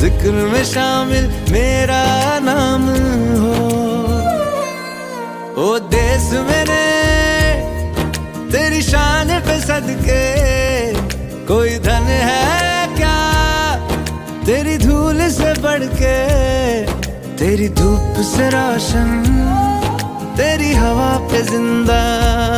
जिक्र में शामिल मेरा नाम हो। ओ देश मेरे तेरी शान पे सदके, कोई धन है क्या तेरी धूल से बढ़ के। तेरी धूप से रोशन, तेरी हवा पे जिंदा।